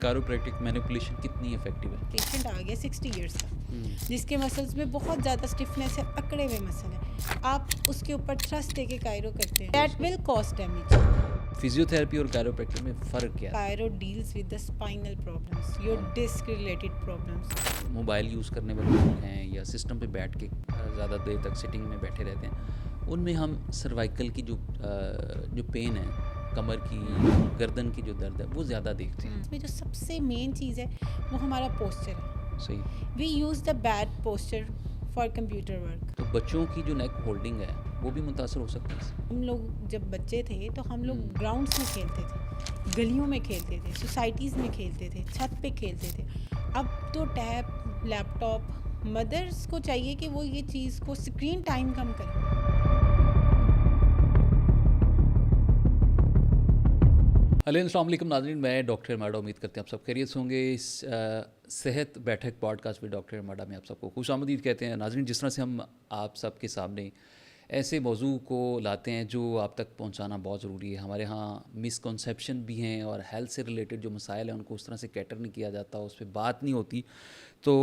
Chiropractic manipulation कितनी effective है? Patient आ गया 60 इयर्स का, जिसके मसल्स में बहुत ज़्यादा स्टिफनेस है, अकड़े हुए मसल है, आप उसके ऊपर थ्रस्ट देके कायरो करते हैं, that will cause damage. Physiotherapy और कायरोप्रैक्टर में फ़र्क क्या है? Chiro deals with the spinal problems, your disc related problems. Mobile use करने वाले लोग हैं या सिस्टम पे बैठ के ज़्यादा देर तक सिटिंग में बैठे रहते हैं, उनमें हम सर्वाइकल की जो पेन है, कमर की, गर्दन की जो दर्द है, वो ज़्यादा देखते हैं। इसमें जो सबसे मेन चीज़ है वो हमारा पोस्चर है। सही। We use the bad posture for computer work. तो बच्चों की जो नेक होल्डिंग है वो भी मुतासर हो सकती है इससे? हम लोग जब बच्चे थे तो हम लोग ग्राउंड्स में खेलते थे, गलियों में खेलते थे, सोसाइटीज़ में खेलते थे, छत पे खेलते थे। अब तो टैब, लैपटॉप, मदर्स को चाहिए कि वो ये चीज़ को स्क्रीन टाइम कम करें। अस्सलाम वालेकुम नाज़रीन, मैं डॉक्टर माडा, उम्मीद करते हैं आप सब खैरियत से होंगे। इस सेहत बैठक पॉडकास्ट में डॉक्टर माडा में आप सबको खुशामदीद कहते हैं। नाज़रीन, जिस तरह से हम आप सबके सामने ऐसे मौजू को लाते हैं जो आप तक पहुंचाना बहुत ज़रूरी है। हमारे यहाँ मिसकॉन्सेप्शन भी हैं और हेल्थ से रिलेटेड जो मसाइल हैं उनको उस तरह से कैटर नहीं किया जाता, उस पर बात नहीं होती। तो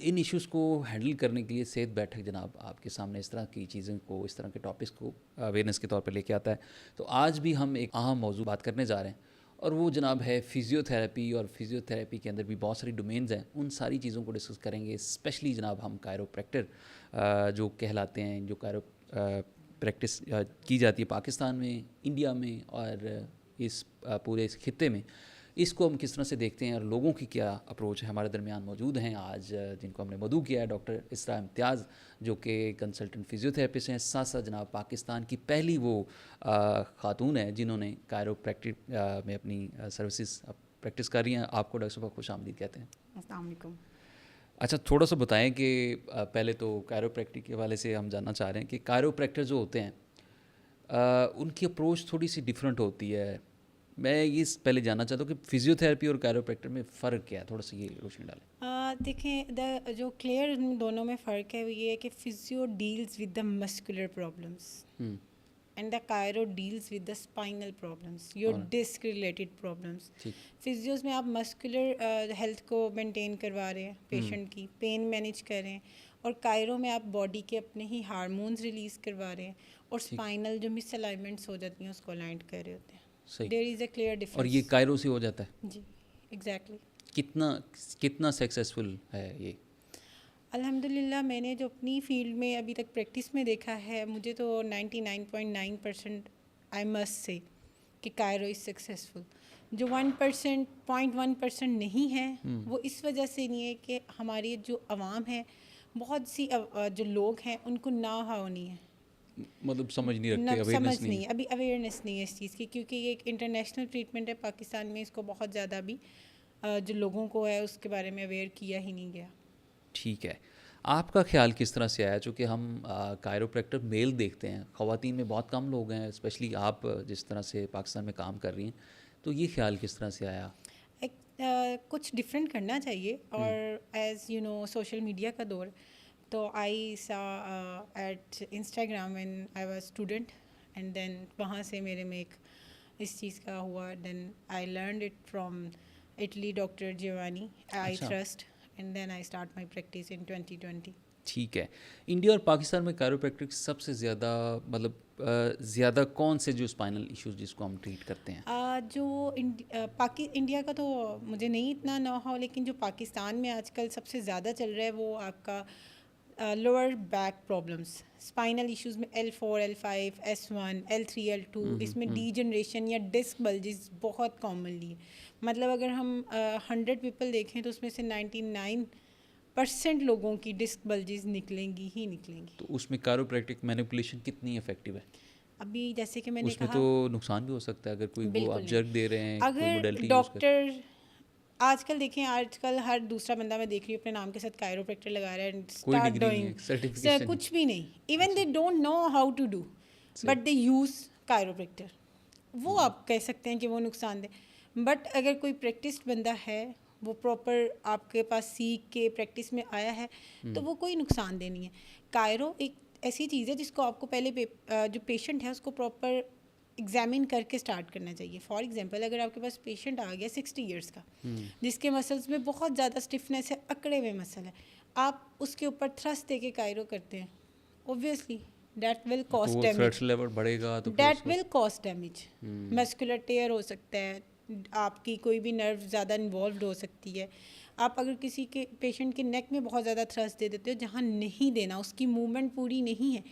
इन इश्यूज़ को हैंडल करने के लिए सेहत बैठक जनाब आपके सामने इस तरह की चीज़ों को, इस तरह के टॉपिक्स को अवेयरनेस के तौर पर लेके आता है। तो आज भी हम एक अहम मौजू बात करने जा रहे हैं और वो जनाब है फ़िज़ियोथेरेपी। और फ़िज़ियोथेरेपी के अंदर भी बहुत सारी डोमेन्स हैं, उन सारी चीज़ों को डिस्कस करेंगे। स्पेशली जनाब हम कायरोप्रैक्टर जो कहलाते हैं, जो प्रैक्टिस की जाती है पाकिस्तान में, इंडिया में और इस पूरे इस खित्ते में, इसको हम किस तरह से देखते हैं और लोगों की क्या अप्रोच है। हमारे दरमियान मौजूद हैं आज जिनको हमने मदऊ किया है, डॉक्टर इसरा इम्तियाज़ जो कि कंसल्टेंट फ़िज़ियोथेरेपिस्ट हैं। साथ साथ जनाब पाकिस्तान की पहली वो ख़ातून है जिन्होंने कायरोप्रैक्टिक में अपनी सर्विसेज प्रैक्टिस कर रही हैं। आपको डॉक्टर साहब खुशामदीद कहते हैं। अस्सलाम वालेकुम। अच्छा, थोड़ा सा बताएं कि पहले तो कायरोप्रैक्टिक के हवाले से हम जानना चाह रहे हैं कि कायरोप्रैक्टर जो होते हैं उनकी अप्रोच थोड़ी सी डिफरेंट होती है। मैं ये पहले जानना चाहता हूँ कि फिजियोथेरेपी और कायरोप्रैक्टर में फ़र्क क्या है, थोड़ा सा ये रोशनी डालें। देखें, जो क्लियर इन दोनों में फ़र्क है वो ये है कि physio deals with the muscular problems and the chiro deals with the spinal problems, your disc related problems. Physios में आप मस्कुलर हेल्थ को मेंटेन करवा रहे हैं, पेशेंट की पेन मैनेज कर रहे हैं, और कायरो में आप बॉडी के अपने ही हार्मोन्स रिलीज़ करवा रहे हैं, और स्पाइनल जो मिसअलाइनमेंट्स हो जाती हैं उसको अलाइन कर रहे होते हैं। There is a clear difference. और ये कायरो से हो जाता है? जी, एग्जैक्टली। कितना सक्सेसफुल है ये? अल्हम्दुलिल्लाह, मैंने जो अपनी फील्ड में अभी तक प्रैक्टिस में देखा है, मुझे तो 99.9% आई मस्ट से कि कायरो इज़ सक्सेसफुल। जो 1%, 0.1% नहीं है, वो इस वजह से नहीं है कि हमारी जो आवाम है, बहुत सी जो लोग हैं उनको ना हाउ नहीं है, मतलब समझ नहीं रखते, अवेयरनेस नहीं है। अभी अवेयरनेस नहीं है इस चीज़ की, क्योंकि ये एक इंटरनेशनल ट्रीटमेंट है। पाकिस्तान में इसको बहुत ज़्यादा भी जो लोगों को है उसके बारे में अवेयर किया ही नहीं गया। ठीक है, आपका ख्याल किस तरह से आया? चूँकि हम कायरोप्रैक्टर मेल देखते हैं, ख़वातीन में बहुत कम लोग हैं, स्पेशली आप जिस तरह से पाकिस्तान में काम कर रही हैं, तो ये ख्याल किस तरह से आया? कुछ डिफरेंट करना चाहिए, और as you know social media का दौर, तो I saw at Instagram when I was student, and then वहाँ से मेरे में एक इस चीज़ का हुआ। Then I learned it from Italy, doctor Giovanni, I trust, and then I start my practice in 2020। ठीक है, इंडिया और पाकिस्तान में कायरोप्रैक्टिक सबसे ज़्यादा मतलब ज़्यादा कौन से जो स्पाइनल इश्यूज जिसको हम ट्रीट करते हैं? इंडिया का तो मुझे नहीं इतना ना हो, लेकिन जो पाकिस्तान में आजकल सबसे ज़्यादा चल रहा है वो आपका lower back problems, spinal issues में L4, L5, S1, L3, L2, इसमें डीजनरेशन या डिस्क बल्जिस बहुत कॉमनली है। मतलब अगर हम 100 पीपल देखें तो उसमें से 99% लोगों की डिस्क बल्जिस निकलेंगी ही निकलेंगी। तो उसमें कायरोप्रैक्टिक मैनिपुलेशन कितनी इफेक्टिव है? अभी जैसे कि मैंने उसमें कहा, तो नुकसान भी हो सकता है अगर कोई वो आप जर्क दे रहे हैं, कोई अगर मोडेलिटी डॉक्टर आजकल देखें, आजकल हर दूसरा बंदा मैं देख रही हूँ अपने नाम के साथ कायरोप्रैक्टर लगा रहा है, स्टार्ट डूइंग कुछ भी नहीं, even they don't know how to do, but they use chiropractor. वो आप कह सकते हैं कि वो नुकसान दे, बट अगर कोई प्रैक्टिस्ड बंदा है, वो प्रॉपर आपके पास सीख के प्रैक्टिस में आया है, तो वो कोई नुकसान दे नहीं है। कायरो एक ऐसी चीज़ है जिसको आपको पहले जो पेशेंट है उसको प्रॉपर एग्जामिन करके स्टार्ट करना चाहिए. फॉर एग्जांपल अगर आपके पास पेशेंट आ गया 60 इयर्स का जिसके मसल्स में बहुत ज़्यादा स्टिफनेस है, अकड़े हुए मसल है, आप उसके ऊपर थ्रस्ट दे के कायरो करते हैं, ऑब्वियसली दैट विल तो कॉस्ट वो डैमेज. थ्रेट लेवल बढ़ेगा तो फिर दैट उसको विल कॉस्ट डैमेज. मस्कुलर टेयर हो सकता है, आपकी कोई भी नर्व ज़्यादा इन्वॉल्व हो सकती है. आप अगर किसी के पेशेंट के नेक में बहुत ज़्यादा थ्रस्ट दे देते हो जहाँ नहीं देना, उसकी मूवमेंट पूरी नहीं है,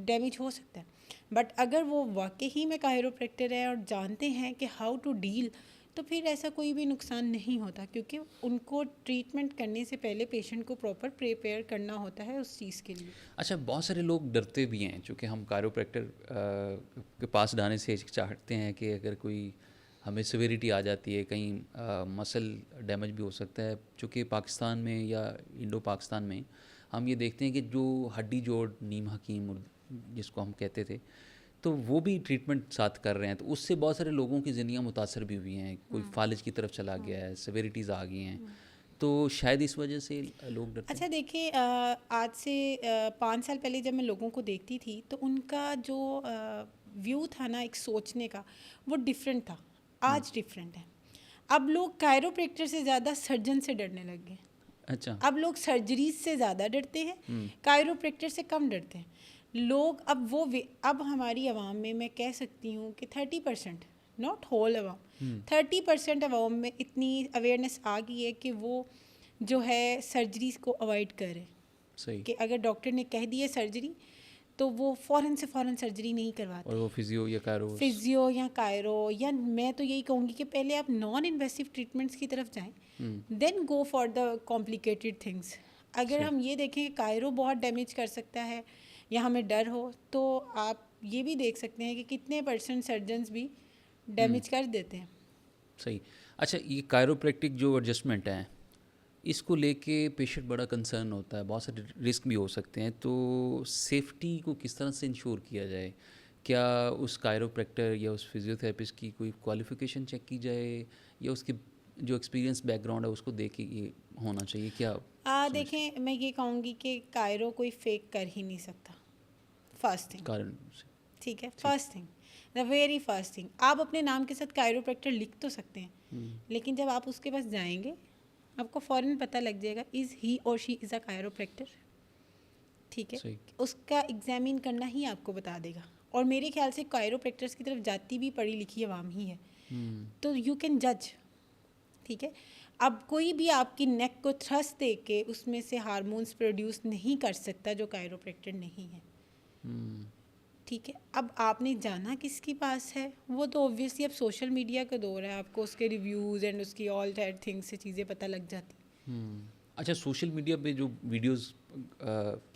डैमेज हो सकता है. बट अगर वो वाकई ही में कायरोप्रैक्टर है और जानते हैं कि हाउ टू डील, तो फिर ऐसा कोई भी नुकसान नहीं होता, क्योंकि उनको ट्रीटमेंट करने से पहले पेशेंट को प्रॉपर प्रिपेयर करना होता है उस चीज़ के लिए. अच्छा, बहुत सारे लोग डरते भी हैं क्योंकि हम कायरोप्रैक्टर के पास जाने से चाहते हैं कि अगर कोई हमें सिविरिटी आ जाती है, कहीं मसल डैमेज भी हो सकता है. चूँकि पाकिस्तान में या इंडो पाकिस्तान में हम ये देखते हैं कि जो हड्डी जोड़ नीम हकीम जिसको हम कहते थे, तो वो भी ट्रीटमेंट साथ कर रहे हैं, तो उससे बहुत सारे लोगों की ज़िंदगियाँ मुतासर भी हुई हैं. कोई फालिज की तरफ चला गया है, सिविरिटीज़ आ गई हैं, तो शायद इस वजह से लोग डरते अच्छा देखिए, आज से 5 साल पहले जब मैं लोगों को देखती थी तो उनका जो व्यू था ना, एक सोचने का, वो डिफरेंट था. आज डिफरेंट है. अब लोग कायरोप्रैक्टर से ज़्यादा सर्जन से डरने लग गए. अच्छा. अब लोग सर्जरीज से ज़्यादा डरते हैं, कायरोप्रैक्टर से कम डरते हैं लोग. अब हमारी आवाम में मैं कह सकती हूँ कि 30%, नॉट होल आवाम, 30% आवाम में इतनी अवेयरनेस आ गई है कि वो जो है सर्जरीज को अवॉइड करें. सही. कि अगर डॉक्टर ने कह दी है सर्जरी तो वो फ़ौरन से फ़ौरन सर्जरी नहीं करवाते. और वो फिजियो या फिजियो या कायरो, या मैं तो यही कहूँगी कि पहले आप नॉन इन्वेसिव ट्रीटमेंट्स की तरफ जाएं, then go for the complicated things. अगर हम ये देखें कि कायरो बहुत डैमेज कर सकता है या हमें डर हो, तो आप ये भी देख सकते हैं कि कितने % सर्जन्स भी डैमेज कर देते हैं. सही. अच्छा, ये कायरोप्रैक्टिक जो एडजस्टमेंट है, इसको लेके पेशेंट बड़ा कंसर्न होता है, बहुत सारे रिस्क भी हो सकते हैं, तो सेफ्टी को किस तरह से इंश्योर किया जाए? क्या उस कायरोप्रैक्टर या उस फिजियोथेरेपिस्ट की कोई क्वालिफ़िकेशन चेक की जाए, या उसकी जो एक्सपीरियंस बैकग्राउंड है उसको देख के ये होना चाहिए? क्या देखें, मैं ये कहूँगी कि कायरो कोई फेक कर ही नहीं सकता. फर्स्ट थिंग, कारण से? ठीक है, first thing, the very first thing, आप अपने नाम के साथ कायरोप्रैक्टर लिख तो सकते हैं, लेकिन जब आप उसके पास जाएंगे आपको फ़ौरन पता लग जाएगा इज़ ही और शी इज़ अ कायरोप्रैक्टर. ठीक है, उसका एग्जामिन करना ही आपको बता देगा. और मेरे ख्याल से कायरोप्रैक्टर्स की तरफ जाती भी पढ़ी लिखी आवाम ही है, तो यू कैन जज. ठीक है, अब कोई भी आपकी नेक को थ्रस्ट दे के उसमें से हार्मोन्स प्रोड्यूस नहीं कर सकता जो कायरोप्रैक्टर नहीं है. ठीक है, अब आपने जाना किसके पास है, वो तो ऑब्वियसली अब सोशल मीडिया का दौर है, आपको उसके रिव्यूज़ एंड उसकी ऑल दैट थिंग्स से चीज़ें पता लग जाती. अच्छा, सोशल मीडिया पे जो वीडियोस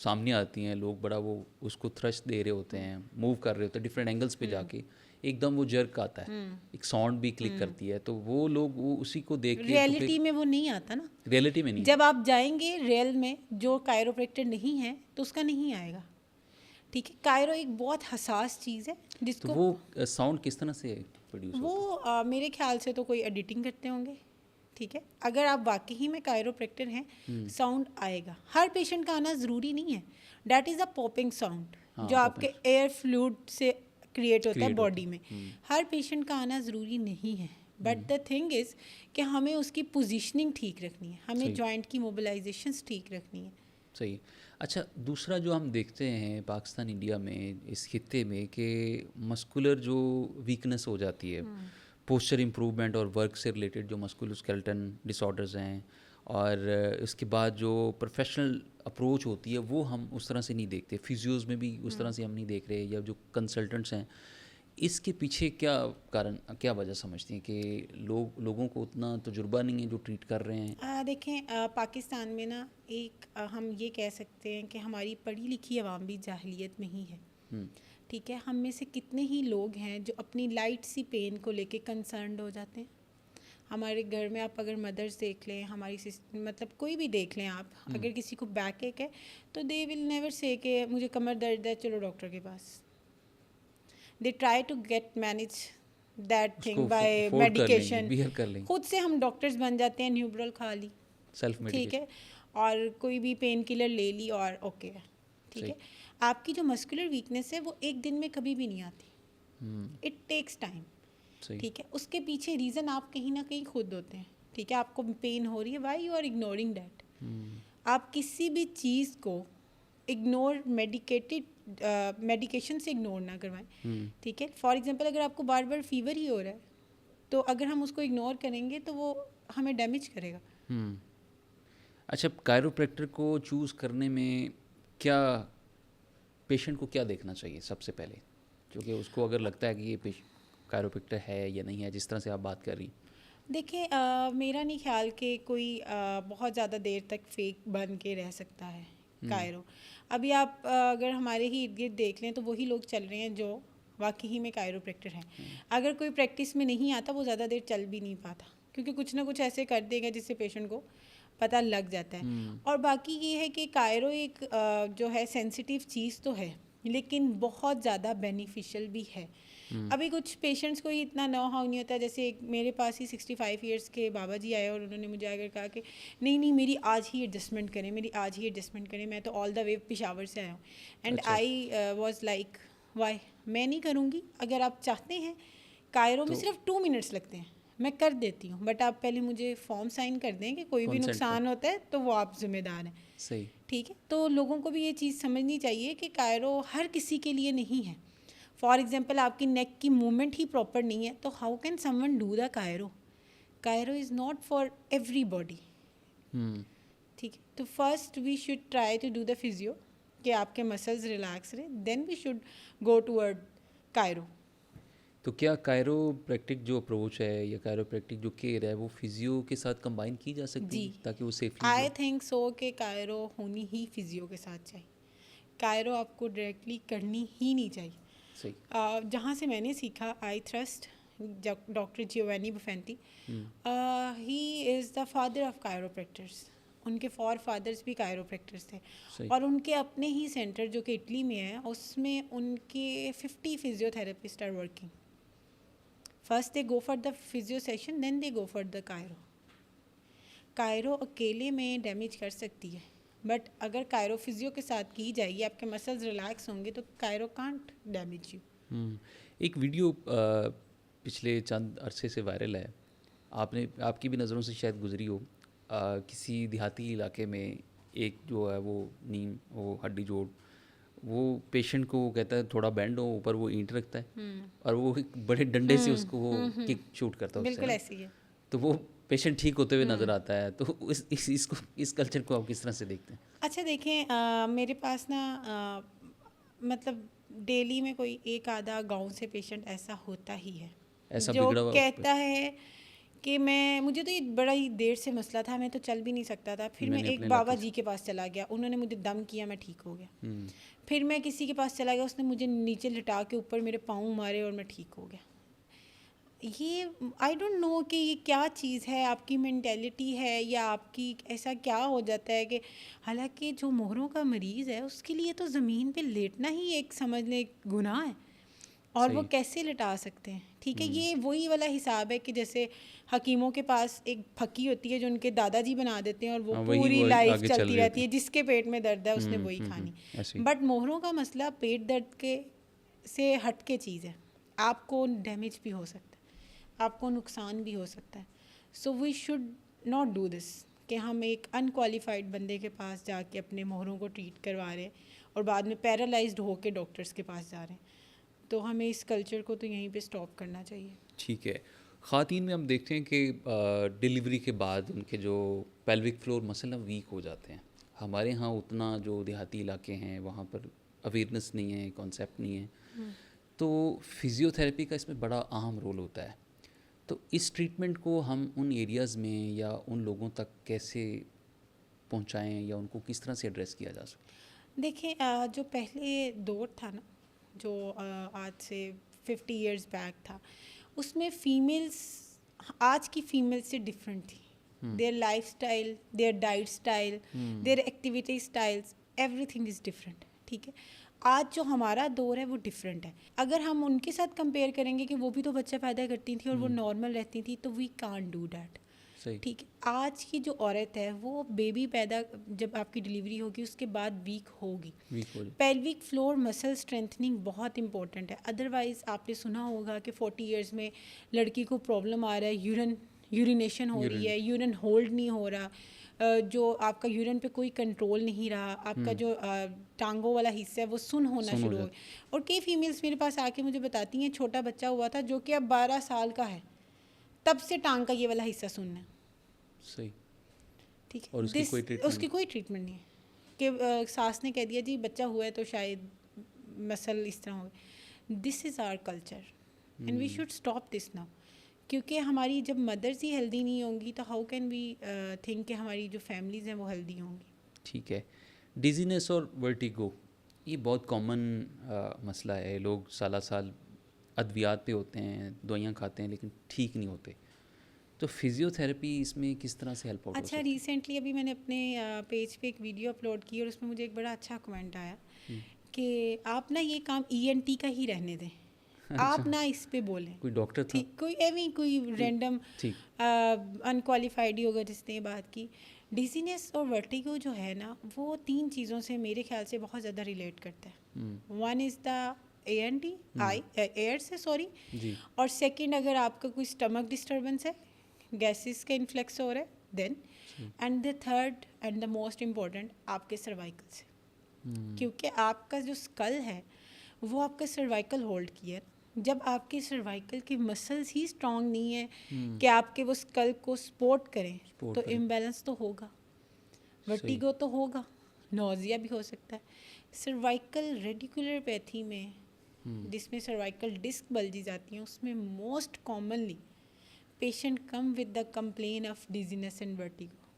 सामने आती हैं, लोग बड़ा वो उसको थ्रस्ट दे रहे होते हैं, मूव कर रहे होते हैं डिफरेंट एंगल्स पे जाके, एकदम वो जर्क आता है, एक साउंड भी क्लिक करती है, तो वो लोग वो उसी को देख के रियलिटी में वो नहीं आता ना. रियलिटी में नहीं. जब आप जाएंगे रियल में, जो कायरोप्रैक्टर नहीं है तो उसका नहीं आएगा. ठीक है, कायरो एक बहुत हसास चीज़ है जिसको, तो वो साउंड किस तरह से प्रोड्यूस वो होता है? मेरे ख्याल से तो कोई एडिटिंग करते होंगे. ठीक है, अगर आप वाकई ही में कायरोप्रैक्टर हैं, साउंड आएगा. हर पेशेंट का आना ज़रूरी नहीं है. That is a popping sound जो आपके एयर फ्लूइड से क्रिएट होता है बॉडी में. हर पेशेंट का आना ज़रूरी नहीं है, बट द थिंग इज़ कि हमें उसकी पोजीशनिंग ठीक रखनी है, हमें जॉइंट की मोबिलाइजेशंस ठीक रखनी है. सही. अच्छा, दूसरा जो हम देखते हैं पाकिस्तान इंडिया में, इस खित्ते में, कि मस्कुलर जो वीकनेस हो जाती है, पोस्चर इम्प्रूवमेंट और वर्क से रिलेटेड जो मस्कुलोस्केलेटन डिसऑर्डर्स हैं, और इसके बाद जो प्रोफेशनल अप्रोच होती है वो हम उस तरह से नहीं देखते, फिजियोज़ में भी उस तरह से हम नहीं देख रहे, या जो कंसल्टेंट्स हैं, इसके पीछे क्या कारण, क्या वजह समझती हैं कि लोगों को उतना तजुर्बा नहीं है जो ट्रीट कर रहे हैं? देखें, पाकिस्तान में ना एक हम ये कह सकते हैं कि हमारी पढ़ी लिखी आवाम भी जाहिलियत में ही है. ठीक है, हम में से कितने ही लोग हैं जो अपनी लाइट सी पेन को लेके कंसर्न्ड हो जाते हैं. हमारे घर में आप अगर मदर्स देख लें, हमारी मतलब कोई भी देख लें आप, अगर किसी को बैक एक है तो दे विल नेवर से कि मुझे कमर दर्द है चलो डॉक्टर के पास. They try to get manage that thing by medication. खुद से हम डॉक्टर्स बन जाते हैं, न्यूब्रल खा ली, ठीक है, और कोई भी पेन किलर ले ली और ओके है. ठीक है, आपकी जो मस्कुलर वीकनेस है वो एक दिन में कभी भी नहीं आती. इट टेक्स टाइम, सही। ठीक है। उसके पीछे रीज़न आप कहीं ना कहीं खुद होते हैं, ठीक है। आपको पेन हो रही है, why you are ignoring that. आप किसी भी चीज़ को इग्नोर मेडिकेशन से इग्नोर ना करवाएं, ठीक है। फॉर एग्जांपल अगर आपको बार बार फीवर ही हो रहा है, तो अगर हम उसको इग्नोर करेंगे तो वो हमें डैमेज करेगा। अच्छा, कायरोप्रैक्टर को चूज़ करने में क्या पेशेंट को क्या देखना चाहिए सबसे पहले, क्योंकि उसको अगर लगता है कि ये कायरोप्रैक्टर है या नहीं है, जिस तरह से आप बात कर रही? देखिए, मेरा नहीं ख्याल कि कोई बहुत ज़्यादा देर तक फेक बन के रह सकता है कायरो। अभी आप अगर हमारे ही इर्द गिर्द देख लें तो वही लोग चल रहे हैं जो वाकई ही में कायरोप्रैक्टर हैं। अगर कोई प्रैक्टिस में नहीं आता वो ज़्यादा देर चल भी नहीं पाता, क्योंकि कुछ ना कुछ ऐसे कर देगा जिससे पेशेंट को पता लग जाता है। और बाकी ये है कि कायरो एक जो है सेंसिटिव चीज़ तो है, लेकिन बहुत ज़्यादा बेनिफिशियल भी है। अभी कुछ पेशेंट्स को ही इतना नो हाउ नहीं होता। जैसे एक मेरे पास ही 65 ईयर्स के बाबा जी आए और उन्होंने मुझे आकर कहा कि नहीं मेरी आज ही एडजस्टमेंट करें, मेरी आज ही एडजस्टमेंट करें, मैं तो ऑल द वे पेशावर से आया हूँ। And I was like why, मैं नहीं करूँगी। अगर आप चाहते हैं, कायरो में सिर्फ 2 मिनट्स लगते हैं, मैं कर देती हूँ, बट आप पहले मुझे फॉर्म साइन कर दें कि कोई भी नुकसान होता है तो वो आप जिम्मेदार हैं। सही, ठीक है। तो लोगों को भी ये चीज़ समझनी चाहिए कि कायरो हर किसी के लिए नहीं है। फॉर एग्जाम्पल आपकी नेक की मूवमेंट ही प्रॉपर नहीं है तो how can someone do the chiro? Chiro is not for everybody, ठीक है। तो first we should try to do the physio कि आपके मसल्स रिलैक्स रहे, then we should go toward chiro. तो क्या कायरोप्रैक्टिक जो अप्रोच है या कायरोप्रैक्टिक जो केयर है वो फिजियो के साथ कंबाइन की जा सकती है ताकि वो सेफली? आई थिंक सो कि कायरो होनी ही फिजियो के साथ चाहिए। कायरो आपको डायरेक्टली करनी ही नहीं चाहिए। सही। जहाँ से मैंने सीखा, I trust doctor Giovanni Buffenti, he is the father of chiropractors. उनके फादर्स भी कायरोप्रैक्टर्स थे और उनके अपने ही सेंटर जो कि इटली में है, उसमें उनके 50 physiotherapist are working. First they go for the physio session, then they go for the chiro. Chiro अकेले में डैमेज कर सकती है, बट अगर कायरो फिजियो के साथ की जाएगी, आपके मसल्स रिलैक्स होंगे, तो कायरो कांट डैमेज यू। एक वीडियो पिछले चंद अरसे से वायरल है, आपकी भी नज़रों से शायद गुजरी हो। किसी देहाती इलाके में एक जो है वो नीम, वो हड्डी जोड़, वो पेशेंट को कहता है थोड़ा बैंड हो, ऊपर वो ईंट रखता है और वो एक बड़े डंडे से उसको वो किक शूट करता है, बिल्कुल ऐसी है। तो वो पेशेंट ठीक होते हुए नज़र आता है। तो इस कल्चर को आप किस तरह से देखते हैं? अच्छा देखें, मेरे पास ना मतलब डेली में कोई एक आधा गांव से पेशेंट ऐसा होता ही है ऐसा जो बिगड़ा हुआ कहता है कि मुझे तो ये बड़ा ही देर से मसला था, मैं तो चल भी नहीं सकता था, फिर मैं एक बाबा जी के पास चला गया, उन्होंने मुझे दम किया, मैं ठीक हो गया। फिर मैं किसी के पास चला गया, उसने मुझे नीचे लिटा के ऊपर मेरे पाँव मारे और मैं ठीक हो गया। ये आई डोंट नो कि ये क्या चीज़ है, आपकी मेंटेलिटी है या आपकी ऐसा क्या हो जाता है कि हालांकि जो मोहरों का मरीज़ है उसके लिए तो ज़मीन पे लेटना ही एक समझ लें गुनाह है, और वो कैसे लिटा सकते हैं? ठीक है, ये वही वाला हिसाब है कि जैसे हकीमों के पास एक फकी होती है जो उनके दादाजी बना देते हैं और वो पूरी लाइफ चलती रहती है, जिसके पेट में दर्द है उसने वही खानी। बट मोहरों का मसला पेट दर्द के से हट के चीज़ है, आपको डैमेज भी हो सकता है, आपको नुकसान भी हो सकता है। So we should not do this कि हम एक अनक्वालिफाइड बंदे के पास जाके अपने मोहरों को ट्रीट करवा रहे हैं और बाद में पैरालाइज्ड होके डॉक्टर्स के पास जा रहे हैं। तो हमें इस कल्चर को तो यहीं पे स्टॉप करना चाहिए। ठीक है। ख़वातीन में हम देखते हैं कि डिलीवरी के बाद उनके जो पेल्विक फ्लोर मसल ना वीक हो जाते हैं। हमारे यहाँ उतना जो देहाती इलाके हैं वहाँ पर अवेयरनेस नहीं है, कॉन्सेप्ट नहीं है, तो फिज़ियोथेरेपी का इसमें बड़ा अहम रोल होता है। तो इस ट्रीटमेंट को हम उन एरियाज़ में या उन लोगों तक कैसे पहुँचाएँ या उनको किस तरह से एड्रेस किया जा सकता है? देखिए, जो पहले दौर था ना, जो आज से 50 इयर्स बैक था, उसमें फीमेल्स आज की फीमेल्स से डिफरेंट थी। Their life style, their diet style, there activity styles, everything is different. ठीक है, आज जो हमारा दौर है वो डिफरेंट है। अगर हम उनके साथ कंपेयर करेंगे कि वो भी तो बच्चा पैदा करती थी और वो नॉर्मल रहती थी, तो वी कांट डू डैट। सही। ठीक है, आज की जो औरत है वो बेबी पैदा जब आपकी डिलीवरी होगी उसके बाद वीक होगी। वीक हो जाए। पेल्विक फ्लोर मसल स्ट्रेंथनिंग बहुत इंपॉर्टेंट है। अदरवाइज़ आपने सुना होगा कि 40 इयर्स में लड़की को प्रॉब्लम आ रहा है, यूरिनेशन हो रही है, यूरिन होल्ड नहीं हो रहा, जो आपका यूरिन पे कोई कंट्रोल नहीं रहा, आपका जो टांगों वाला हिस्सा है वो सुन होना शुरू हो गया। और कई फीमेल्स मेरे पास आके मुझे बताती हैं छोटा बच्चा हुआ था जो कि अब 12 साल का है, तब से टांग का ये वाला हिस्सा सुनना है। सही। ठीक है, और उसकी कोई ट्रीटमेंट नहीं है कि सास ने कह दिया जी बच्चा हुआ है तो शायद मसल इस तरह हो। This is our culture and we should stop this now, क्योंकि हमारी जब मदर्स ही हेल्दी नहीं होंगी तो हाउ कैन वी थिंक कि हमारी जो फैमिलीज़ हैं वो हेल्दी होंगी। ठीक है। डिजीनेस और वर्टिगो ये बहुत कॉमन मसला है। लोग साल अद्वियात पे होते हैं, दवाइयाँ खाते हैं लेकिन ठीक नहीं होते। तो फिजियोथेरेपी इसमें किस तरह से हेल्प आउट हो अच्छा, सकती है? रिसेंटली अभी मैंने अपने पेज पे एक वीडियो अपलोड की और उसमें मुझे एक बड़ा अच्छा कमेंट आया कि आप ना ये काम ENT का ही रहने दें, आप ना इस पे बोलें। कोई डॉक्टर था? ठीक, कोई रैंडम ठीक। अनक्वालिफाइड ही होगा जिसने ये बात की। डिजीनेस और वर्टिगो जो है ना वो 3 चीज़ों से मेरे ख्याल से बहुत ज़्यादा रिलेट करता है। One is the ANT, air से सॉरी, जी। और सेकंड अगर आपका कोई स्टमक डिस्टर्बेंस है, गैसेस का इन्फ्लक्स हो रहा है, then and the third and the most important आपके सर्वाइकल से, क्योंकि आपका जो स्कल है वो आपका सर्वाइकल होल्ड किया है। जब आपके सर्वाइकल की मसल्स ही स्ट्रांग नहीं है कि आपके वो स्कल को सपोर्ट करें तो इम्बैलेंस तो होगा, वर्टिगो तो होगा, नोजिया भी हो सकता है। सर्वाइकल रेडिकुलर पैथी में जिसमें सर्वाइकल डिस्क बल्जी जाती हैं उसमें most commonly patient come with the complain of dizziness and vertigo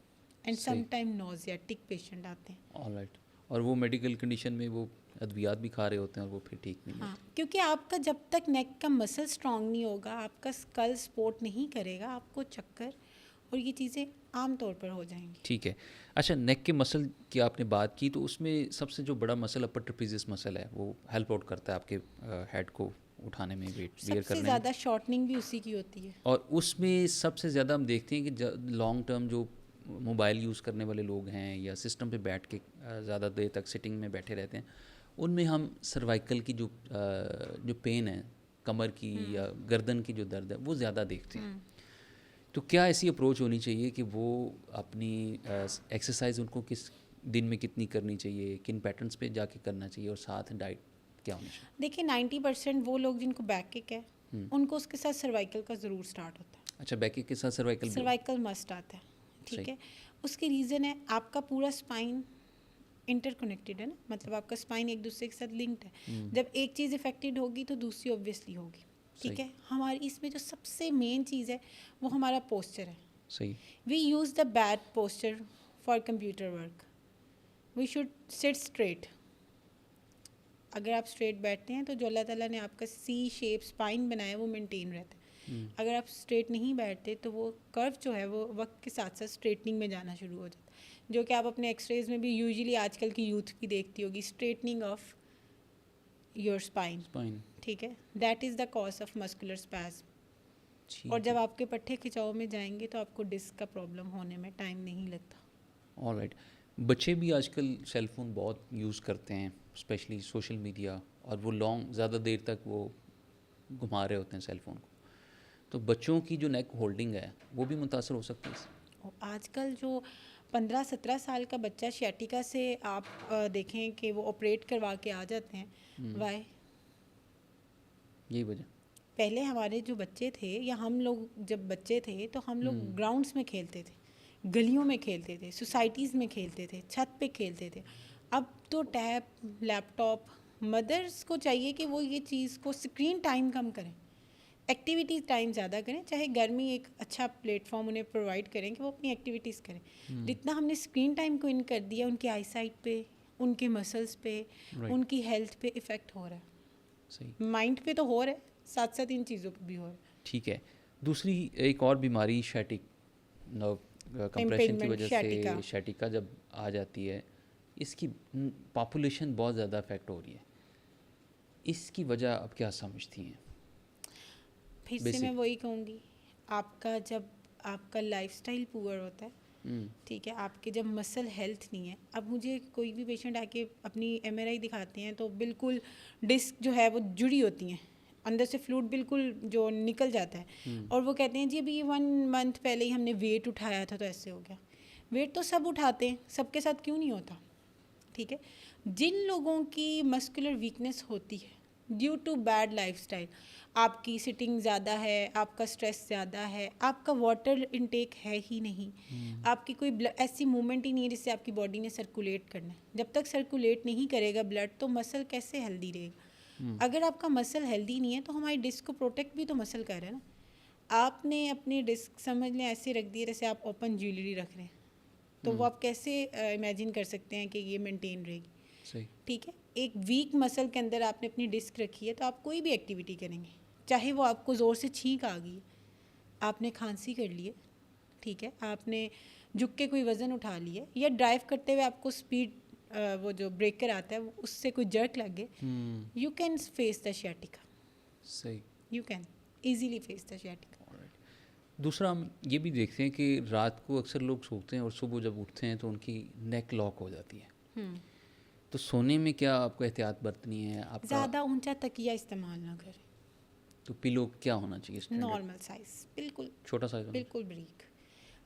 and sometime नोजियाटिक पेशेंट आते हैं। ऑलराइट। और वो मेडिकल कंडीशन में वो अद्वियात भी खा रहे होते हैं और वो फिर ठीक नहीं हाँ, क्योंकि आपका जब तक नेक का मसल स्ट्रांग नहीं होगा, आपका स्कल सपोर्ट नहीं करेगा, आपको चक्कर और ये चीज़ें आम तौर पर हो जाएंगी। ठीक है। अच्छा, नेक के मसल की आपने बात की तो उसमें सबसे जो बड़ा मसल अपर ट्रेपेजियस मसल है वो हेल्प आउट करता है आपके हेड को उठाने में, वेट बियर सबसे करने ज़्यादा शॉर्टनिंग भी उसी की होती है। और उसमें सबसे ज़्यादा हम देखते हैं कि लॉन्ग टर्म जो मोबाइल यूज़ करने वाले लोग हैं या सिस्टम पे बैठ के ज़्यादा देर तक सिटिंग में बैठे रहते हैं, उनमें हम सर्वाइकल की जो पेन है, कमर की या गर्दन की जो दर्द है वो ज़्यादा देखते हैं। तो क्या ऐसी अप्रोच होनी चाहिए कि वो अपनी एक्सरसाइज उनको किस दिन में कितनी करनी चाहिए, किन पैटर्न्स पे जाके करना चाहिए और साथ डाइट क्या होनी चाहिए? देखिए 90% वो लोग जिनको बैक किक है उनको उसके साथ सर्वाइकल का ज़रूर स्टार्ट होता है। अच्छा, बैक के साथ सर्वाइकल? सर्वाइकल मस्ट आता है, ठीक है। उसकी रीज़न है आपका पूरा स्पाइन इंटरकनेक्टेड है ना, मतलब आपका स्पाइन एक दूसरे के साथ लिंक्ड है। जब एक चीज़ इफेक्टेड होगी तो दूसरी ऑब्वियसली होगी, ठीक है। हमारी इसमें जो सबसे मेन चीज़ है वो हमारा पोस्चर है। सही। We use the bad posture for computer work. We should sit straight. अगर आप स्ट्रेट बैठते हैं तो जो अल्लाह ताला ने आपका C शेप स्पाइन बनाया है वो मेंटेन रहता है। अगर आप स्ट्रेट नहीं बैठते तो वो कर्व जो है वो वक्त के साथ साथ स्ट्रेटनिंग में जाना शुरू हो जाता है, जो कि आप अपने एक्सरेज में भी यूजुअली आजकल की यूथ भी देखती होगी, स्ट्रेटनिंग ऑफ योर स्पाइन, ठीक है। That is the cause of muscular spasm. और जब आपके पट्टे खिंचाव में जाएंगे तो आपको डिस्क का प्रॉब्लम होने में टाइम नहीं लगता। ऑलराइट। बच्चे भी आजकल सेल फ़ोन बहुत यूज़ करते हैं, स्पेशली सोशल मीडिया, और वो ज़्यादा देर तक वो घुमा रहे होते हैं सेल फ़ोन को। तो बच्चों की जो नेक होल्डिंग है वो भी मुतासर हो सकती है इससे। आजकल जो 15-17 साल का बच्चा शियाटिका से आप देखें कि वो ऑपरेट करवा के आ जाते हैं, वाई? यही वजह। पहले हमारे जो बच्चे थे या हम लोग जब बच्चे थे तो हम लोग ग्राउंड्स में खेलते थे, गलियों में खेलते थे, सोसाइटीज़ में खेलते थे, छत पे खेलते थे। अब तो टैब, लैपटॉप, मदर्स को चाहिए कि वो ये चीज़ को स्क्रीन टाइम कम करें, एक्टिविटीज़ टाइम ज़्यादा करें, चाहे घर में एक अच्छा प्लेटफॉर्म उन्हें प्रोवाइड करें कि वो अपनी एक्टिविटीज़ करें। जितना हमने स्क्रीन टाइम को इन कर दिया उनकी आई साइट पे, उनके मसल्स पे, उनकी हेल्थ पे इफ़ेक्ट हो रहा है। सही। माइंड पे तो हो रहा है, साथ साथ इन चीज़ों पे भी हो रहा है। ठीक है। दूसरी एक और बीमारी शैटिक नर्व कंप्रेशन की वजह से शैटिका जब आ जाती है, इसकी पॉपुलेशन बहुत ज़्यादा अफेक्ट हो रही है। इसकी वजह आप क्या समझती हैं? फिर से मैं वही कहूँगी, आपका जब आपका लाइफस्टाइल पुअर होता है, ठीक है, आपके जब मसल हेल्थ नहीं है। अब मुझे कोई भी पेशेंट आके अपनी MRI दिखाते हैं तो बिल्कुल डिस्क जो है वो जुड़ी होती हैं, अंदर से फ्लूइड बिल्कुल जो निकल जाता है, और वो कहते हैं जी अभी 1 मंथ पहले ही हमने वेट उठाया था तो ऐसे हो गया। वेट तो सब उठाते हैं, सबके साथ क्यों नहीं होता, ठीक है। जिन लोगों की मस्कुलर वीकनेस होती है ड्यू टू बैड लाइफस्टाइल, आपकी सिटिंग ज़्यादा है, आपका स्ट्रेस ज़्यादा है, आपका वाटर इनटेक है ही नहीं, आपकी कोई ऐसी मूवमेंट ही नहीं है जिससे आपकी बॉडी ने सर्कुलेट करना है। जब तक सर्कुलेट नहीं करेगा ब्लड तो मसल कैसे हेल्दी रहेगा। अगर आपका मसल हेल्दी नहीं है तो हमारी डिस्क को प्रोटेक्ट भी तो मसल कर रहा है ना। आपने अपनी डिस्क समझ लें ऐसे रख दी जैसे आप ओपन ज्वेलरी रख रहे हैं, तो वो आप कैसे इमेजिन कर सकते हैं कि ये मेंटेन रहेगी, सही, ठीक है। एक वीक मसल के अंदर आपने अपनी डिस्क रखी है तो आप कोई भी एक्टिविटी करेंगे, चाहे वो आपको ज़ोर से छींक आ गई, आपने खांसी कर ली है, ठीक है, आपने झुक के कोई वज़न उठा लिया, या ड्राइव करते हुए आपको स्पीड वो जो ब्रेकर आता है उससे कोई जर्क लग गए, you can face the sciatica, सही, you can easily face the sciatica. दूसरा हम ये भी देखते हैं कि रात को अक्सर लोग सोते हैं और सुबह जब उठते हैं तो उनकी नेक लॉक हो जाती है। तो सोने में क्या आपको एहतियात बरतनी है? आपका ज़्यादा ऊंचा तकिया इस्तेमाल ना करें, तो पिलो क्या होना चाहिए? स्टैंडर्ड नॉर्मल साइज, बिल्कुल छोटा साइज होना बिल्कुल ब्रीक।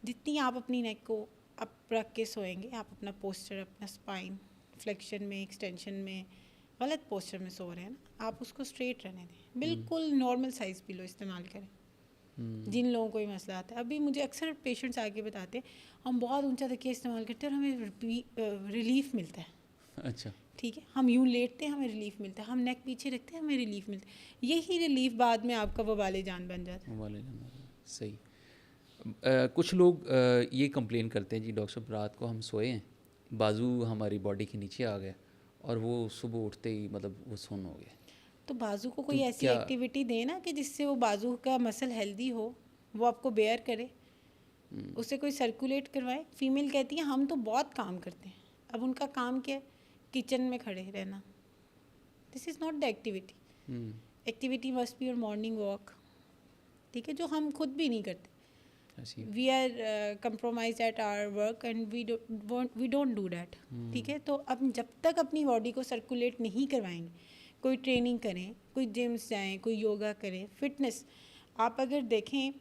जितनी आप अपनी नेक को अप रख के सोएंगे, आप अपना पोस्चर, अपना स्पाइन फ्लेक्शन में, एक्सटेंशन में, गलत पोस्चर में सो रहे हैं ना, आप उसको स्ट्रेट रहने दें, बिल्कुल नॉर्मल साइज़ पिलो इस्तेमाल करें। जिन लोगों को ये मसला आता है, अभी मुझे अक्सर पेशेंट्स आके बताते हैं हम बहुत ऊंचा तकिया इस्तेमाल करते हैं और हमें रिलीफ मिलता है। अच्छा, ठीक है, हम यूँ लेटते हैं हमें रिलीफ मिलता है, हम नेक पीछे रखते हैं हमें रिलीफ मिलता है, यही रिलीफ बाद में आपका वबाले जान बन जाता है। वाले सही। कुछ लोग ये कंप्लेन करते हैं जी डॉक्टर साहब रात को हम सोए हैं, बाजू हमारी बॉडी के नीचे आ गया और वो सुबह उठते ही मतलब वो सुन्न हो गया। तो बाजू को कोई तो ऐसी क्या एक्टिविटी दें ना कि जिससे वो बाजू का मसल हेल्दी हो, वो आपको बेयर करे, उसे कोई सर्कुलेट करवाए। फीमेल कहती है हम तो बहुत काम करते हैं, अब उनका काम क्या है, किचन में खड़े रहना। This is not the activity. Activity must be your morning walk, ठीक है, जो हम खुद भी नहीं करते। ऐसी we are compromise at our work and we don't do that, ठीक है। तो अब जब तक अपनी बॉडी को सर्कुलेट नहीं करवाएंगे, कोई ट्रेनिंग करें, कोई जिम्स जाएं, कोई योगा करें, फिटनेस, आप अगर देखें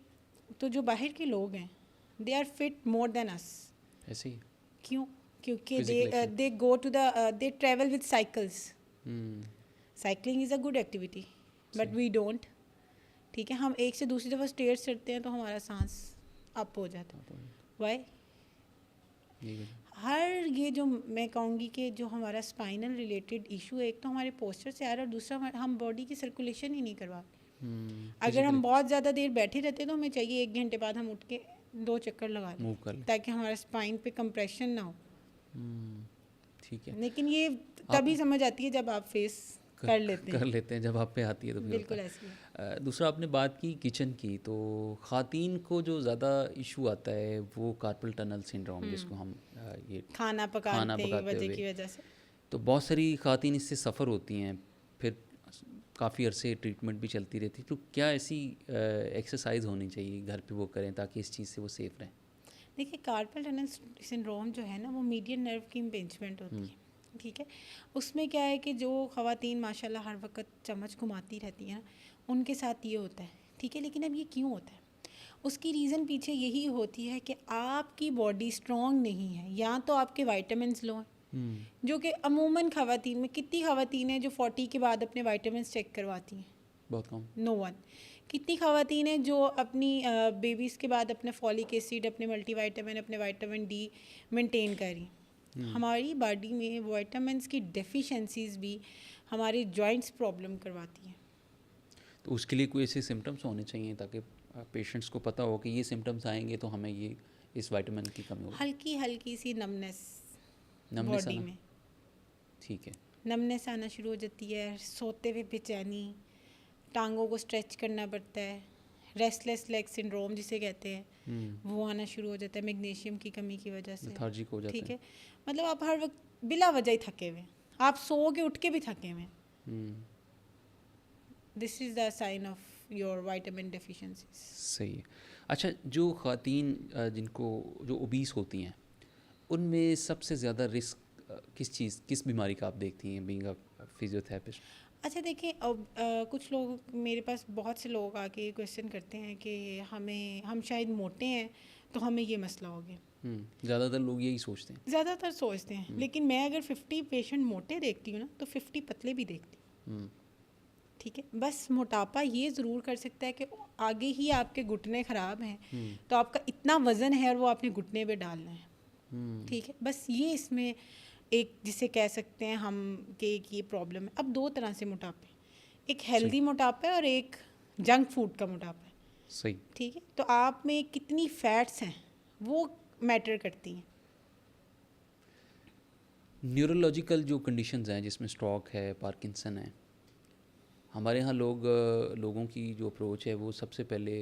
तो जो बाहर के लोग हैं they are fit more than us. ऐसे ही क्यों? क्योंकि Physical activity. They go to the they travel with cycles. Cycling is a good activity but we don't, ठीक है। हम एक से दूसरी दफ़ा स्टेयर्स चढ़ते हैं तो हमारा सांस अप हो जाता है। वाई? हर ये जो मैं कहूँगी कि जो हमारा स्पाइनल रिलेटेड इशू है, एक तो हमारे पोस्चर से आ रहा है और दूसरा हम बॉडी की सर्कुलेशन ही नहीं करवा। अगर हम बहुत ज़्यादा देर बैठे रहते तो हमें चाहिए 1 घंटे बाद हम उठ के 2 चक्कर लगा लें ताकि हमारा स्पाइन पे कंप्रेशन ना हो। ठीक है, लेकिन ये तभी समझ आती है जब आप फेस कर लेते हैं जब आप पे आती है तो फिर बिल्कुल होता है। ऐसे ही। दूसरा आपने बात की किचन की, तो ख़ातीन को जो ज़्यादा इशू आता है वो कार्पल टनल सिंड्रोम, जिसको हम ये खाना पकाते वजह की वजह से, तो बहुत सारी ख़ातीन इससे सफ़र होती हैं, फिर काफ़ी अरसे ट्रीटमेंट भी चलती रहती। तो क्या ऐसी एक्सरसाइज होनी चाहिए घर पे वो करें ताकि इस चीज़ से वो सेफ़ रहें? देखिए कार्पल टनल सिंड्रोम जो है ना वो मीडियन नर्व की इम्पेंचमेंट होती है, ठीक है। उसमें क्या है कि जो ख़वातीन माशाल्लाह हर वक्त चम्मच घुमाती रहती हैं उनके साथ ये होता है, ठीक है। लेकिन अब ये क्यों होता है? उसकी रीज़न पीछे यही होती है कि आपकी बॉडी स्ट्रॉन्ग नहीं है, या तो आपके वाइटामिन्स लो हैं, जो कि अमूमन ख़वातीन में कितनी ख़वातीन हैं जो 40 के बाद अपने वाइटामिन्स चेक करवाती हैं? बहुत कम। No one. कितनी ख़वातीन हैं जो अपनी बेबीज़ के बाद अपने फॉलिक एसिड, अपने मल्टीविटामिन, अपने विटामिन डी मेंटेन कर रही? हमारी बॉडी में विटामिन्स की डेफिशिएंसीज भी हमारे जॉइंट्स प्रॉब्लम करवाती हैं। तो उसके लिए कोई ऐसे सिम्टम्स होने चाहिए ताकि पेशेंट्स को पता हो कि ये सिम्टम्स आएंगे तो हमें ये इस विटामिन की कमी होगी। हल्की हल्की सी नमनेस बॉडी में, ठीक है, नमनेस आना शुरू हो जाती है, सोते हुए बेचैनी, टांगों को स्ट्रेच करना पड़ता है, रेस्टलेस लेग सिंड्रोम जिसे कहते हैं वो आना शुरू हो जाता है मैग्नीशियम की कमी की वजह से, लेथार्जिक हो जाते हैं। ठीक है। मतलब आप हर वक्त बिला वजह ही थके हुए, आप सो के उठ के भी थके हुए, this is the sign of your vitamin deficiencies. सही है। अच्छा, जो ख़वातीन जिनको जो ओबीस होती हैं, उनमें सबसे ज़्यादा रिस्क किस बीमारी का आप देखती हैं बीइंग अ फिजियोथेरेपिस्ट? अच्छा देखिए, अब कुछ लोग मेरे पास, बहुत से लोग आके ये क्वेश्चन करते हैं कि हम शायद मोटे हैं तो हमें ये मसला हो गया। ज़्यादातर लोग यही सोचते हैं। ज़्यादातर सोचते हैं, लेकिन मैं अगर 50 पेशेंट मोटे देखती हूँ ना, तो 50 पतले भी देखती हूँ। ठीक है, बस मोटापा ये ज़रूर कर सकता है कि आगे ही आपके घुटने ख़राब हैं, तो आपका इतना वज़न है और वो आपने घुटने पे डालना है। ठीक है, बस ये इसमें एक जिसे कह सकते हैं हम कि एक ये प्रॉब्लम है। अब दो तरह से मोटापे, एक हेल्दी मोटापा है और एक जंक फूड का मोटापा है। सही। ठीक है, तो आप में कितनी फैट्स हैं वो मैटर करती हैं। न्यूरोलॉजिकल जो कंडीशंस हैं जिसमें स्ट्रोक है, पार्किंसन है, हमारे यहाँ लोगों की जो अप्रोच है वो सबसे पहले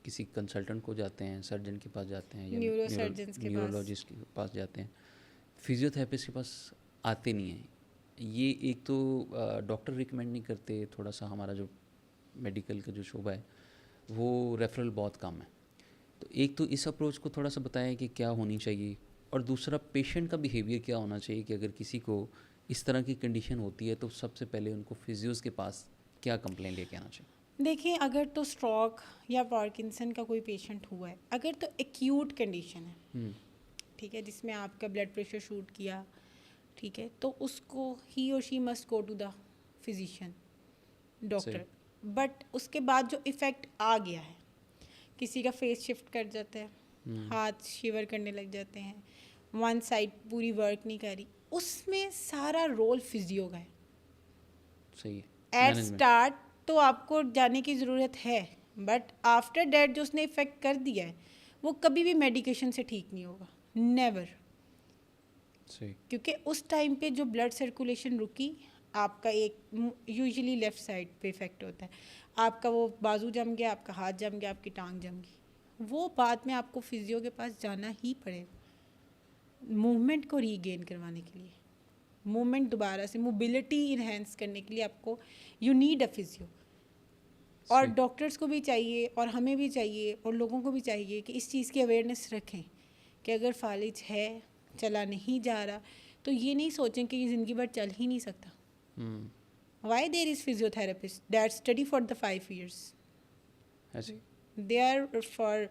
किसी कंसल्टेंट को जाते हैं, सर्जन के पास जाते हैं, या न्यूरोसर्जन्स के पास, न्यूरोलॉजिस्ट के पास जाते हैं, फिजियोथेरेपिस्ट के पास आते नहीं हैं। ये एक तो डॉक्टर रिकमेंड नहीं करते, थोड़ा सा हमारा जो मेडिकल का जो शोबा है वो रेफरल बहुत कम है। तो एक तो इस अप्रोच को थोड़ा सा बताएं कि क्या होनी चाहिए, और दूसरा पेशेंट का बिहेवियर क्या होना चाहिए कि अगर किसी को इस तरह की कंडीशन होती है तो सबसे पहले उनको फिजियोस के पास क्या कंप्लेंट लेके आना चाहिए। देखिए अगर तो स्ट्रोक या पार्किंसन का कोई पेशेंट हुआ है, अगर तो एक्यूट कंडीशन है, ठीक है, जिसमें आपका ब्लड प्रेशर शूट किया, ठीक है, तो उसको ही और she must go to the physician, doctor. But उसके बाद जो इफ़ेक्ट आ गया है, किसी का फेस शिफ्ट कर जाता है, हाथ शिवर करने लग जाते हैं, वन साइड पूरी वर्क नहीं कर रही, उसमें सारा रोल फिजियो का है। सही है। एट स्टार्ट तो आपको जाने की ज़रूरत है, बट आफ्टर डैट जो उसने इफ़ेक्ट कर दिया है वो कभी भी मेडिकेशन से ठीक नहीं होगा, नेवर। सही। क्योंकि उस टाइम पे जो ब्लड सर्कुलेशन रुकी, आपका एक यूजुअली लेफ़्ट साइड पे इफ़ेक्ट होता है, आपका वो बाजू जम गया, आपका हाथ जम गया, आपकी टांग जम गई, वो बाद में आपको फिजियो के पास जाना ही पड़ेगा मूवमेंट को रीगेन करवाने के लिए, मूवमेंट दोबारा से, मोबिलिटी इन्हेंस करने के लिए आपको यू नीड अ फिजियो। और डॉक्टर्स को भी चाहिए और हमें भी चाहिए और लोगों को भी चाहिए कि इस चीज़ की अवेयरनेस रखें कि अगर फालिज है, चला नहीं जा रहा, तो ये नहीं सोचें कि ये ज़िंदगी भर चल ही नहीं सकता। Why there is physiotherapist that study for the 5 years, ऐसे they are for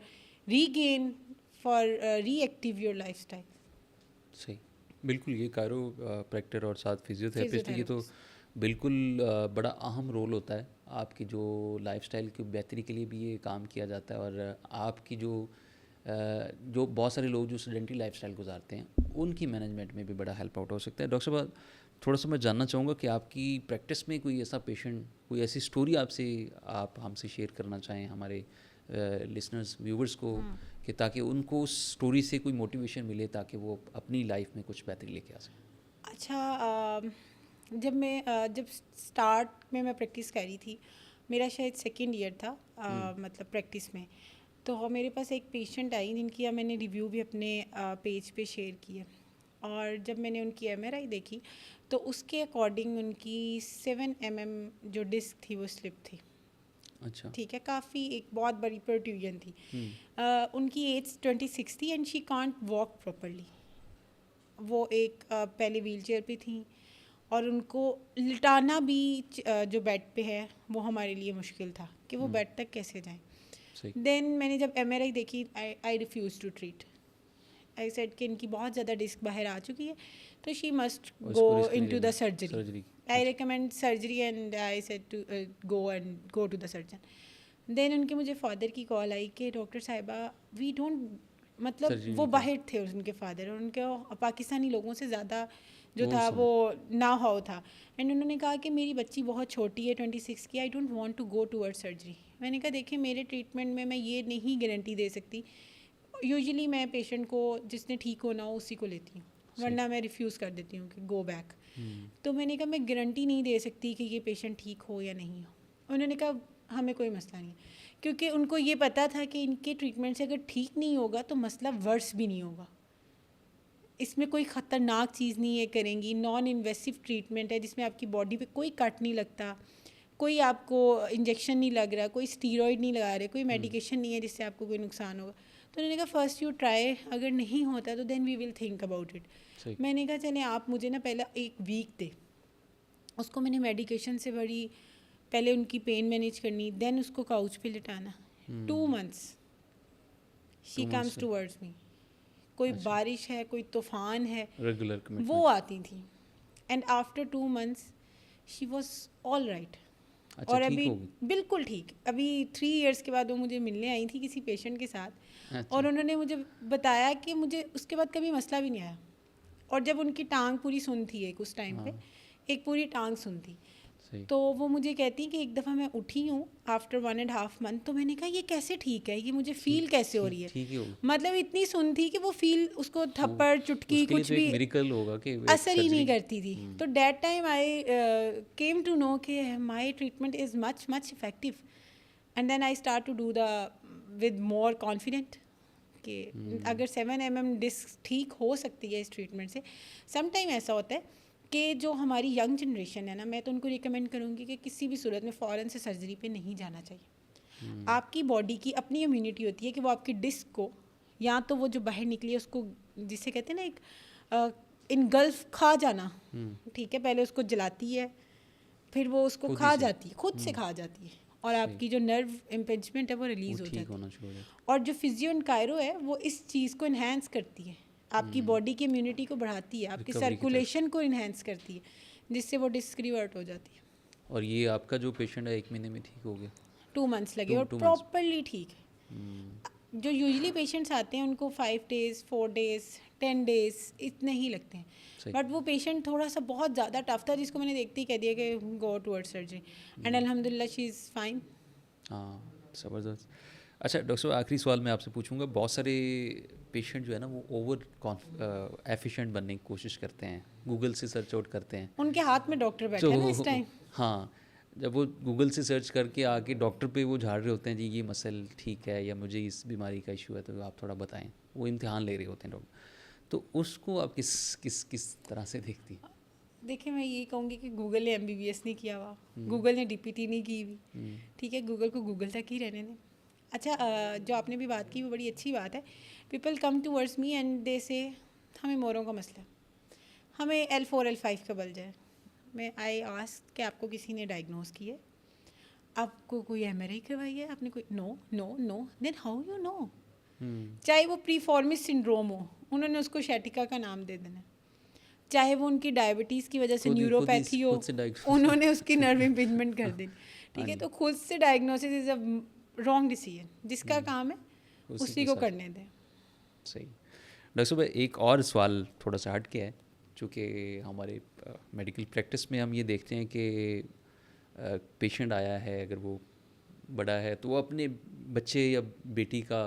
regain, for reactive your lifestyle. सही, बिल्कुल। ये कायरो प्रैक्टर और साथ फिजियोथेरेपिस्ट, ये तो फिजियोथेरेपिस्ट बिल्कुल बड़ा अहम रोल होता है। आपकी जो लाइफस्टाइल की बेहतरी के लिए भी ये काम किया जाता है, और आपकी जो बहुत सारे लोग जो सेडेंटरी लाइफस्टाइल गुजारते हैं उनकी मैनेजमेंट में भी बड़ा हेल्प आउट हो सकता है। डॉक्टर साहब, थोड़ा सा मैं जानना चाहूँगा कि आपकी प्रैक्टिस में कोई ऐसा पेशेंट, कोई ऐसी स्टोरी आप हमसे शेयर करना चाहें हमारे लिसनर्स व्यूवर्स को, कि ताकि उनको उस स्टोरी से कोई मोटिवेशन मिले ताकि वो अपनी लाइफ में कुछ बेहतरी लेके आ सकें। अच्छा, जब स्टार्ट में मैं प्रैक्टिस कर रही थी, मेरा शायद 2nd ईयर था, मतलब प्रैक्टिस में, तो मेरे पास एक पेशेंट आई जिनकी मैंने रिव्यू भी अपने पेज पे शेयर किया, और जब मैंने उनकी MRI देखी तो उसके अकॉर्डिंग उनकी 7 mm जो डिस्क थी वो स्लिप थी। अच्छा। ठीक है, काफ़ी एक बहुत बड़ी प्रोट्रूजन थी। उनकी एज 26 थी and she can't walk properly. वो एक पहले व्हीलचेयर पे थी और उनको लिटाना भी जो बेड पे है वो हमारे लिए मुश्किल था कि वो बेड तक कैसे जाएं। देन मैंने जब MRI देखी, I refuse to treat. I said कि इनकी बहुत ज़्यादा डिस्क बाहर आ चुकी है, तो she must go into the surgery. I recommend surgery and I said to go to the surgeon. Then उनके मुझे फादर की कॉल आई कि डॉक्टर साहिबा वी डोंट, मतलब वो बाहर थे उनके फादर, और उनके पाकिस्तानी लोगों से ज़्यादा जो था वो ना हाउ था, एंड उन्होंने कहा कि मेरी बच्ची बहुत छोटी है 26 की, I don't want to go toward surgery. मैंने कहा देखिए मेरे ट्रीटमेंट में मैं ये नहीं गारंटी दे सकती, यूजुअली मैं पेशेंट को जिसने ठीक होना हो उसी को लेती हूँ, वरना मैं रिफ्यूज़ कर देती हूँ कि गो बैक। तो मैंने कहा मैं गारंटी नहीं दे सकती कि ये पेशेंट ठीक हो या नहीं हो। उन्होंने कहा हमें कोई मसला नहीं है, क्योंकि उनको ये पता था कि इनके ट्रीटमेंट से अगर ठीक नहीं होगा तो मसला वर्स भी नहीं होगा। इसमें कोई ख़तरनाक चीज़ नहीं है करेंगी, नॉन इन्वेसिव ट्रीटमेंट है जिसमें आपकी बॉडी पे कोई कट नहीं लगता, कोई आपको इंजेक्शन नहीं लग रहा, कोई स्टीरॉइड नहीं लगा रहे, कोई मेडिकेशन नहीं है जिससे आपको कोई नुकसान होगा। तो उन्होंने कहा फर्स्ट यू ट्राई, अगर नहीं होता तो then we will think about it. सही। मैंने कहा चले आप मुझे ना पहले 1 वीक दे, उसको मैंने मेडिकेशन से बड़ी पहले उनकी पेन मैनेज करनी, देन उसको काउच पे लिटाना। 2 मंथ्स शी 2 कम्स months से। टूवर्ड्स मी, कोई अच्छा। बारिश है, कोई तूफान है, रेगुलर वो कमिटमेंट। आती थी। And after 2 months she was all right. अच्छा, और ठीक अभी हो गई। बिल्कुल ठीक, अभी 3 इयर्स के बाद वो मुझे मिलने आई थी किसी पेशेंट के साथ, अच्छा। और उन्होंने मुझे बताया कि मुझे उसके बाद कभी मसला भी नहीं आया। और जब उनकी टांग पूरी सुन थी एक उस टाइम पे, हाँ। एक पूरी टांग सुन थी, सही। तो वो मुझे कहती कि एक दफ़ा मैं उठी हूँ आफ्टर 1.5 मंथ, तो मैंने कहा ये कैसे ठीक है, ये मुझे फील कैसे हो रही है। ठीक ही होगा। मतलब इतनी सुन थी कि वो फील, उसको थप्पड़ चुटकी उसके लिए कुछ तो भी एक मिरेकल होगा कि एक असर ही नहीं सर्जरी। करती थी। तो that time I came to know कि my treatment is much much effective, and then I start to do the with more confident कि अगर 7 mm डिस्क ठीक हो सकती है इस ट्रीटमेंट से। सम टाइम ऐसा होता है कि जो हमारी यंग जनरेशन है ना, मैं तो उनको रिकमेंड करूँगी कि किसी भी सूरत में फ़ौरन से सर्जरी पे नहीं जाना चाहिए। आपकी बॉडी की अपनी इम्यूनिटी होती है कि वो आपकी डिस्क को, या तो वो जो बाहर निकली है उसको, जिसे कहते हैं ना एक इनगल्फ खा जाना, ठीक है, पहले उसको जलाती है, फिर वो उसको खुद ही खा से। जाती है, खुद से खा जाती है, और सही। आपकी जो नर्व इम्पेंजमेंट है वो रिलीज़ वो हो ठीक जाती है। होना शुरू हो जाता और जो फिजियो एंड कायरो है वो इस चीज़ को इन्हेंस करती है, आपकी बॉडी की इम्यूनिटी को बढ़ाती है, आपकी Recovery की तरफ। सर्कुलेशन को इन्हेंस करती है, जिससे वो डिस्क रिवर्ट हो जाती है। है। और ये आपका जो पेशेंट है 1 महीने में ठीक हो गया। 2 मंथ्स लगे और 2 months। प्रॉपरली ठीक है। जो यूजली पेशेंट्स आते हैं उनको 5 days 4 days 10 days इतने ही लगते हैं, सही। बट वो पेशेंट थोड़ा सा बहुत ज़्यादा टफ था, जिसको मैंने देखते ही कह दिया कि गो टुवर्ड सर्जरी, एंड अल्हम्दुलिल्लाह शी इज़ फाइन। हाँ, ज़बरदस्त। अच्छा डॉक्टर साहब, आखिरी सवाल मैं आपसे पूछूंगा। बहुत सारे पेशेंट जो है ना वो ओवर एफिशिएंट बनने की कोशिश करते हैं, गूगल से सर्च आउट करते हैं। उनके हाथ में डॉक्टर बैठा है ना इस टाइम। हाँ, जब वो गूगल से सर्च करके आके डॉक्टर पे वो झाड़ रहे होते हैं, जी ये मसल ठीक है या मुझे इस बीमारी का इशू है तो आप थोड़ा बताएं, वो इम्तिहान ले रहे होते हैं डॉक्टर। तो उसको आप किस किस किस तरह से देखती हैं? देखिए मैं यही कहूँगी कि गूगल ने MBBS नहीं किया हुआ, गूगल ने DPT नहीं की हुई, ठीक है, गूगल को गूगल तक ही रहने दें। अच्छा जो आपने भी बात की वो बड़ी अच्छी बात है। People come towards me and they से हमें मोरों का मसला, हमें L4 L5 का बल्ज है। मैं आई आस्क कि आपको किसी ने डायग्नोज की है, आपको कोई MRI करवाई है, आपने कोई no no no, then how you know? चाहे वो प्रीफॉर्मिस सिंड्रोम हो, उन्होंने उसको शैटिका का नाम दे देना, चाहे वो उनकी डायबिटीज़ की वजह से खुद ही न्यूरोपैथी हो, खुद से diagnose। उन्होंने उसकी नर्व इम्पिंजमेंट कर देनी, ठीक है। हाँ तो खुद से diagnosis is a wrong decision, जिसका काम है उसी को साथ। करने दें। सही। डॉक्टर साहब एक और सवाल थोड़ा सा हट के है, चूँकि हमारे मेडिकल प्रैक्टिस में हम ये देखते हैं कि पेशेंट आया है, अगर वो बड़ा है तो वो अपने बच्चे या बेटी का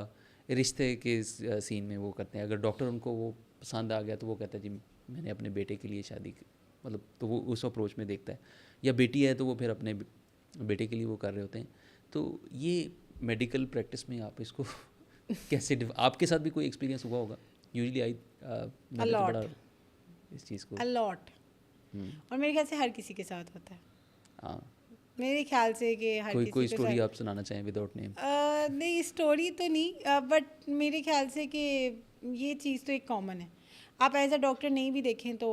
रिश्ते के सीन में वो करते हैं। अगर डॉक्टर उनको वो पसंद आ गया तो वो कहता है जी मैंने अपने बेटे के लिए शादी मतलब, तो वो उस अप्रोच में देखता है। या बेटी है तो वो फिर अपने बेटे के लिए वो कर रहे होते हैं। तो ये मेडिकल प्रैक्टिस में आप इसको कैसे आपके साथ भी कोई एक्सपीरियंस हुआ होगा? यूजुअली मैंने तो बड़ा इस चीज़ को अलॉट, और मेरे ख्याल से हर किसी के साथ होता है। हाँ, मेरे ख्याल से कि हर किसी कोई के स्टोरी साथ आप सुनाना चाहें विदाउट नेम? नहीं स्टोरी तो नहीं, बट मेरे ख्याल से कि ये चीज़ तो एक कॉमन है। आप एज अ डॉक्टर नहीं भी देखें तो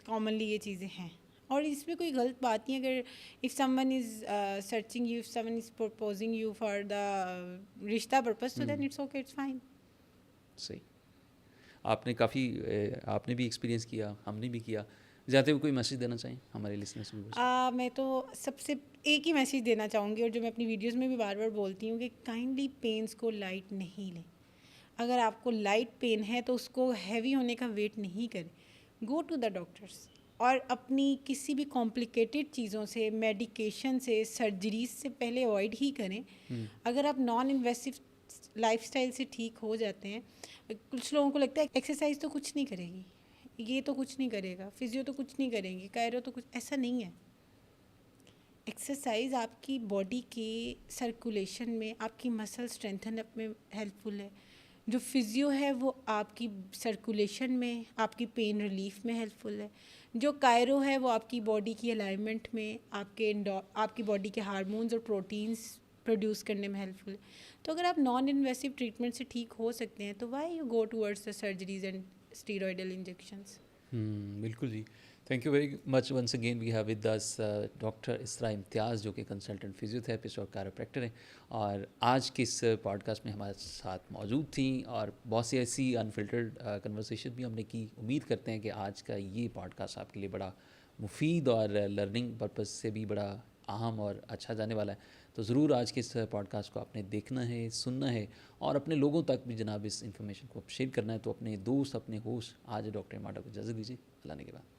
कॉमनली ये चीज़ें हैं, और इसमें कोई गलत बात नहीं। अगर if someone is searching you, if someone is proposing you for the रिश्ता पर्पस, तो then it's okay, it's fine. सही। आपने काफ़ी आपने भी एक्सपीरियंस किया, हमने भी किया। जाते हुए कोई मैसेज देना चाहें हमारे लिसनर्स को? मैं तो सबसे एक ही मैसेज देना चाहूँगी, और जो मैं अपनी वीडियोस में भी बार बार बोलती हूँ, कि काइंडली पेन्स को लाइट नहीं लें। अगर आपको लाइट पेन है तो उसको हैवी होने का वेट नहीं करें, गो टू द डॉक्टर्स। और अपनी किसी भी कॉम्प्लिकेटेड चीज़ों से, मेडिकेशन से, सर्जरीज से पहले अवॉइड ही करें। अगर आप नॉन इन्वेसिव लाइफस्टाइल से ठीक हो जाते हैं, कुछ लोगों को लगता है एक्सरसाइज तो कुछ नहीं करेगी, ये तो कुछ नहीं करेगा, फिजियो तो कुछ नहीं करेंगे, कायरो तो कुछ, ऐसा नहीं है। एक्सरसाइज आपकी बॉडी के सर्कुलेशन में, आपकी मसल स्ट्रेंथन अप में हेल्पफुल है, जो फिजियो है वो आपकी सर्कुलेशन में, आपकी पेन रिलीफ में हेल्पफुल है। जो कायरो है वो आपकी बॉडी की अलाइनमेंट में, आपकी बॉडी के हार्मोन्स और प्रोटीन्स प्रोड्यूस करने में हेल्पफुल है। तो अगर आप नॉन इन्वेसिव ट्रीटमेंट से ठीक हो सकते हैं तो why you go towards the surgeries and steroidal injections. बिल्कुल जी। Thank you very much once again we have with us doctor Isra Imtiaz, जो कि कंसल्टेंट फिजियोथेरेपिस्ट और कैरोप्रैक्टर हैं, और आज के इस पॉडकास्ट में हमारे साथ मौजूद थी और बहुत सी ऐसी अनफिल्टर्ड कन्वर्सेशन भी हमने की। उम्मीद करते हैं कि आज का ये पॉडकास्ट आपके लिए बड़ा मुफीद और लर्निंग पर्पज़ से भी बड़ा अहम और अच्छा जाने वाला है। तो ज़रूर आज के इस पॉडकास्ट को आपने देखना है, सुनना है और अपने लोगों तक भी जनाब इस इन्फॉर्मेशन को शेयर करना है। तो अपने दोस्त, अपने होस्ट आज डॉक्टर माडा को इजाज़त दीजिए। अल्लाह ने के बाद।